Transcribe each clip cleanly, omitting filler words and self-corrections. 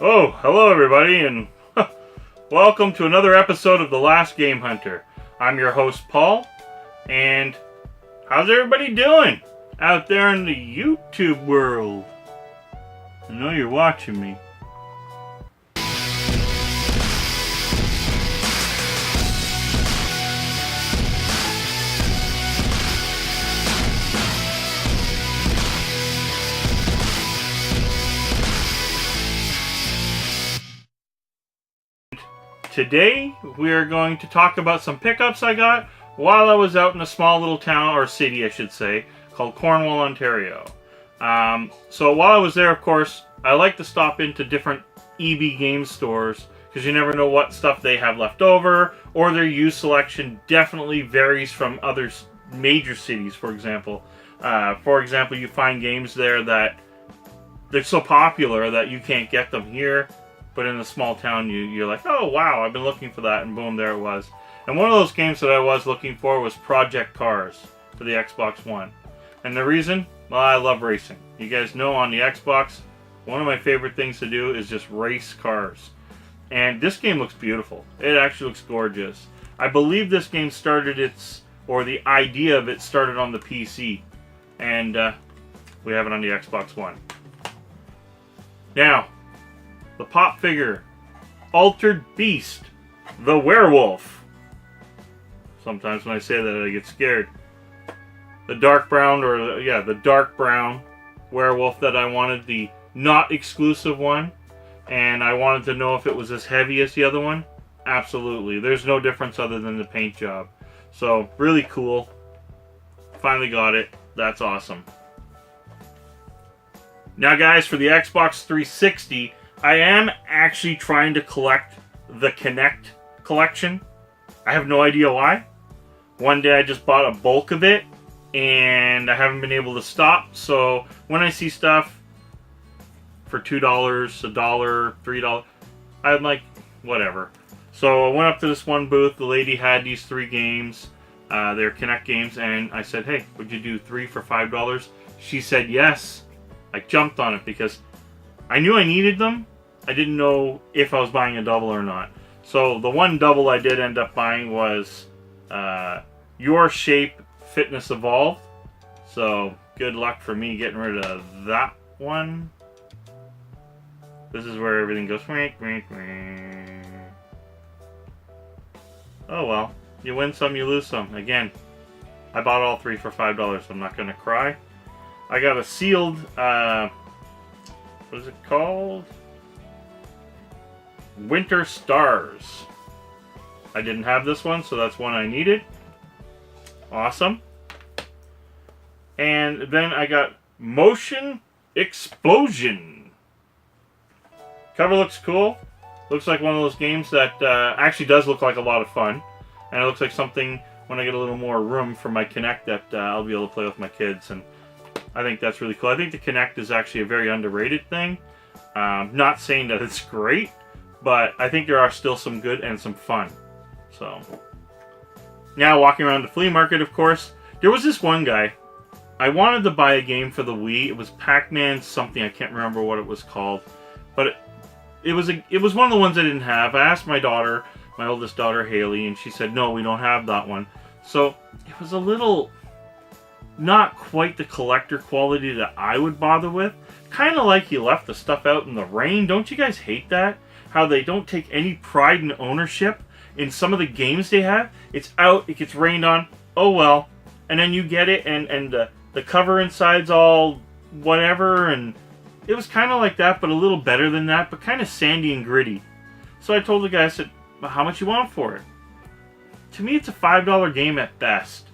Oh, hello everybody, and welcome to another episode of The Last Game Hunter. I'm your host, Paul, and how's everybody doing out there in the YouTube world? I know you're watching me. Today, we are going to talk about some pickups I got while I was out in a small little town, or city I should say, called Cornwall, Ontario. So while I was there, of course, I like to stop into different EB game stores because you never know what stuff they have left over, or their used selection definitely varies from other major cities, for example. You find games there that they're so popular that you can't get them here. But in a small town, you're like, oh wow, I've been looking for that, and boom, there it was. And one of those games that I was looking for was Project Cars for the Xbox One. And the reason? Well, I love racing. You guys know on the Xbox, one of my favorite things to do is just race cars. And this game looks beautiful. It actually looks gorgeous. I believe this game the idea of it started on the PC. And we have it on the Xbox One. Now, the pop figure, Altered Beast, the werewolf. Sometimes when I say that I get scared. The dark brown, the dark brown werewolf that I wanted, the not exclusive one. And I wanted to know if it was as heavy as the other one. Absolutely. There's no difference other than the paint job. So, really cool. Finally got it. That's awesome. Now guys, for the Xbox 360, I am actually trying to collect the Kinect collection. I have no idea why. One day I just bought a bulk of it, and I haven't been able to stop. So when I see stuff for $2, $1, $3, I'm like, whatever. So I went up to this one booth. The lady had these 3 games. They're Kinect games, and I said, hey, would you do 3 for $5? She said yes. I jumped on it because I knew I needed them. I didn't know if I was buying a double or not. So the one double I did end up buying was Your Shape Fitness Evolved. So good luck for me getting rid of that one. This is where everything goes. Oh well, you win some, you lose some. Again, I bought all 3 for $5. I'm not going to cry. I got a sealed, what is it called? Winter Stars. I didn't have this one, so that's one I needed. Awesome. And then I got Motion Explosion. Cover looks cool. Looks like one of those games that actually does look like a lot of fun. And it looks like something, when I get a little more room for my Kinect, that I'll be able to play with my kids. And I think that's really cool. I think the Kinect is actually a very underrated thing. Not saying that it's great, but I think there are still some good and some fun. So, now walking around the flea market, of course, there was this one guy. I wanted to buy a game for the Wii. It was Pac-Man something. I can't remember what it was called, but it was one of the ones I didn't have. I asked my daughter, my oldest daughter Haley, and she said no, we don't have that one. So it was a little not quite the collector quality that I would bother with. Kind of like he left the stuff out in the rain. Don't you guys hate that? How they don't take any pride in ownership in some of the games they have. It's out, it gets rained on, oh well. And then you get it, and the cover inside's all whatever, and it was kind of like that, but a little better than that, but kind of sandy and gritty. So I told the guy, I said, well, how much you want for it? To me, it's a $5 game at best.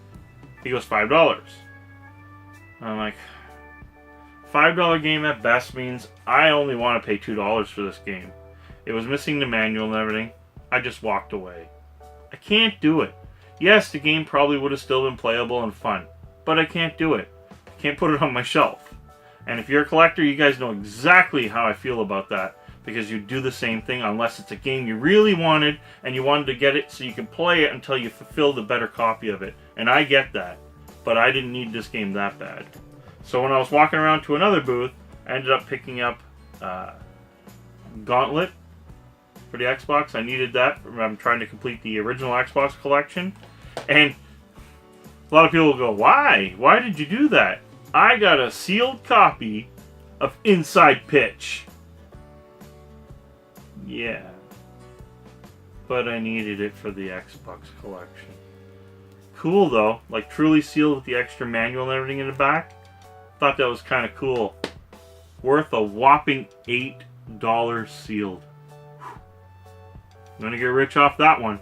He goes, $5. I'm like, $5 game at best means I only want to pay $2 for this game. It was missing the manual and everything. I just walked away. I can't do it. Yes, the game probably would have still been playable and fun, but I can't do it. I can't put it on my shelf. And if you're a collector, you guys know exactly how I feel about that, because you do the same thing unless it's a game you really wanted and you wanted to get it so you can play it until you fulfill the better copy of it. And I get that, but I didn't need this game that bad. So when I was walking around to another booth, I ended up picking up Gauntlet for the Xbox. I needed that. I'm trying to complete the original Xbox collection. And a lot of people will go, why? Why did you do that? I got a sealed copy of Inside Pitch. Yeah. But I needed it for the Xbox collection. Cool though. Like truly sealed with the extra manual and everything in the back. Thought that was kind of cool. Worth a whopping $8 sealed. I'm gonna get rich off that one.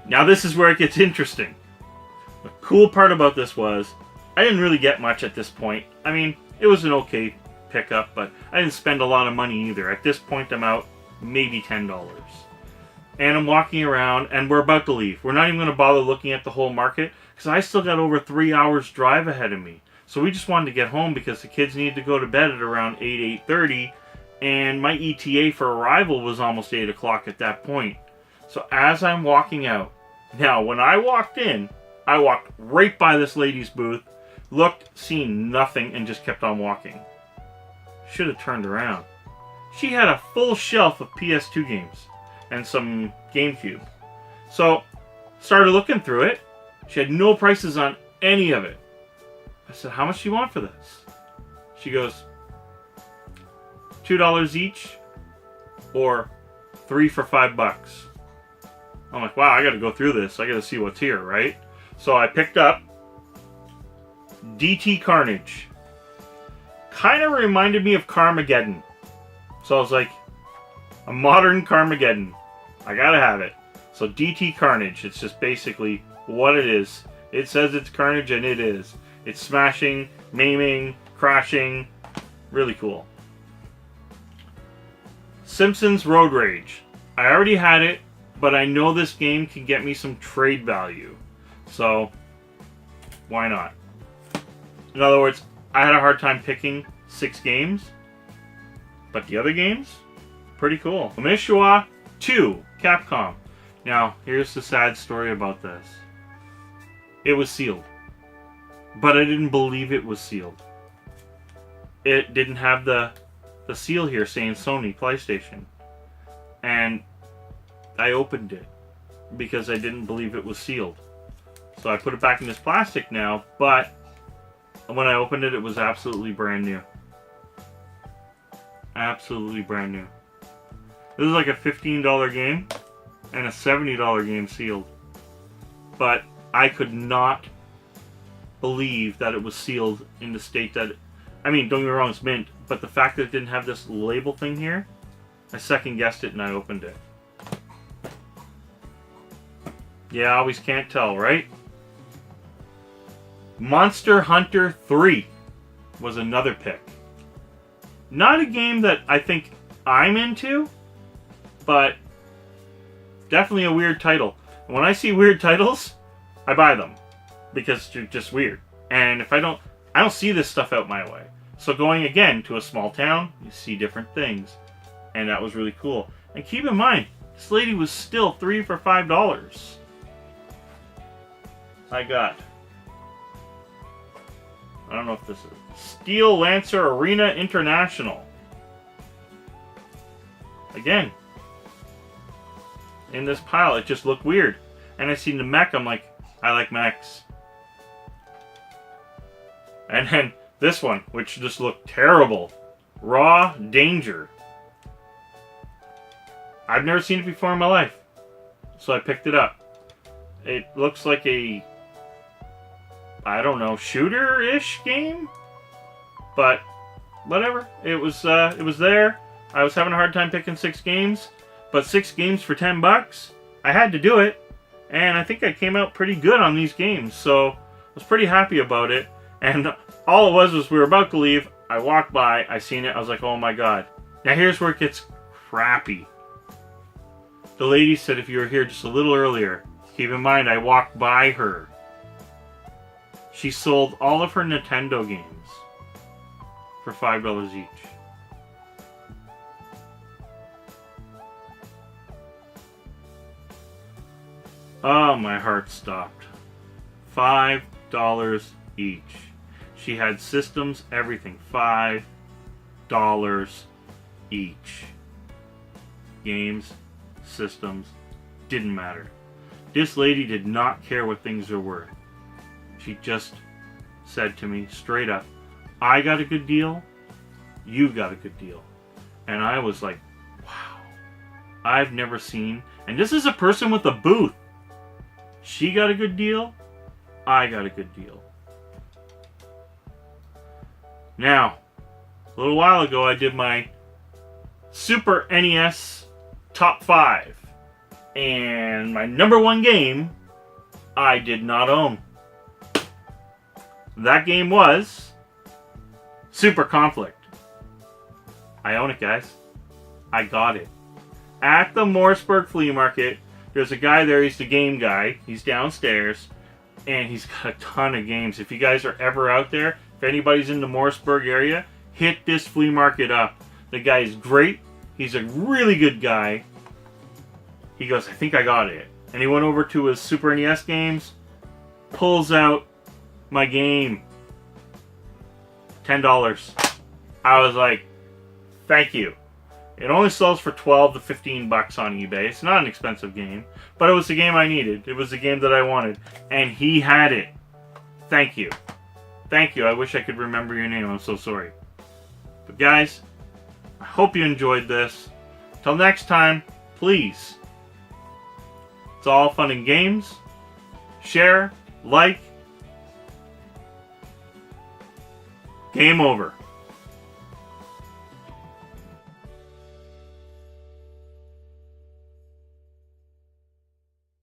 Now this is where it gets interesting. The cool part about this was, I didn't really get much at this point. I mean, it was an okay pickup, but I didn't spend a lot of money either. At this point, I'm out maybe $10. And I'm walking around, and we're about to leave. We're not even going to bother looking at the whole market, because I still got over 3 hours drive ahead of me. So we just wanted to get home because the kids needed to go to bed at around 8:30, and my ETA for arrival was almost 8 o'clock at that point. So as I'm walking out, now when I walked in, I walked right by this lady's booth, looked, seen nothing, and just kept on walking. Should have turned around. She had a full shelf of PS2 games and some GameCube. So, started looking through it. She had no prices on any of it. I said, how much do you want for this? She goes, $2 each or 3 for $5. I'm like, wow, I gotta go through this. I gotta see what's here, right? So I picked up DT Carnage. Kind of reminded me of Carmageddon. So I was like, a modern Carmageddon. I gotta have it. So DT Carnage, it's just basically what it is. It says it's Carnage and it is. It's smashing, maiming, crashing. Really cool. Simpsons Road Rage. I already had it, but I know this game can get me some trade value. So, why not? In other words, I had a hard time picking 6 games, but the other games, pretty cool. Mishua 2, Capcom. Now, here's the sad story about this. It was sealed, but I didn't believe it was sealed. It didn't have the seal here saying Sony PlayStation, and I opened it because I didn't believe it was sealed. So I put it back in this plastic now, but when I opened it, it was absolutely brand new. Absolutely brand new. This is like a $15 game and a $70 game sealed. But I could not believe that it was sealed in the state that... I mean, don't get me wrong, it's mint, but the fact that it didn't have this label thing here, I second guessed it and I opened it. Yeah, I always can't tell, right? Monster Hunter 3 was another pick. Not a game that I think I'm into, but definitely a weird title. And when I see weird titles, I buy them because they're just weird. And if I don't see this stuff out my way. So going again to a small town, you see different things. And that was really cool. And keep in mind, this lady was still 3 for $5. I got, I don't know if this is Steel Lancer Arena International. Again, in this pile, it just looked weird. And I seen the mech, I'm like, I like mechs. And then this one, which just looked terrible. Raw Danger. I've never seen it before in my life. So I picked it up. It looks like a, I don't know, shooter-ish game? But whatever. It was there. I was having a hard time picking 6 games. But 6 games for $10, I had to do it. And I think I came out pretty good on these games. So I was pretty happy about it. And all it was we were about to leave. I walked by, I seen it, I was like, oh my god. Now here's where it gets crappy. The lady said if you were here just a little earlier, keep in mind I walked by her. She sold all of her Nintendo games for $5 each. Oh, my heart stopped. $5 each. She had systems, everything. $5 each. Games, systems, didn't matter. This lady did not care what things are worth. She just said to me straight up, I got a good deal, you got a good deal. And I was like, wow, I've never seen. And this is a person with a booth. She got a good deal, I got a good deal. Now, a little while ago I did my Super NES Top 5. And my number 1 game, I did not own. That game was Super Conflict. I own it, guys. I got it. At the Morrisburg Flea Market, there's a guy there, he's the game guy. He's downstairs, and he's got a ton of games. If you guys are ever out there, if anybody's in the Morrisburg area, hit this flea market up. The guy is great. He's a really good guy. He goes, I think I got it. And he went over to his Super NES games, pulls out my game. $10. I was like, thank you. It only sells for $12 to $15 on eBay. It's not an expensive game, but it was the game I needed. It was the game that I wanted. And he had it. Thank you. Thank you. I wish I could remember your name. I'm so sorry. But guys, I hope you enjoyed this. Till next time, please. It's all fun and games. Share, like. Game over.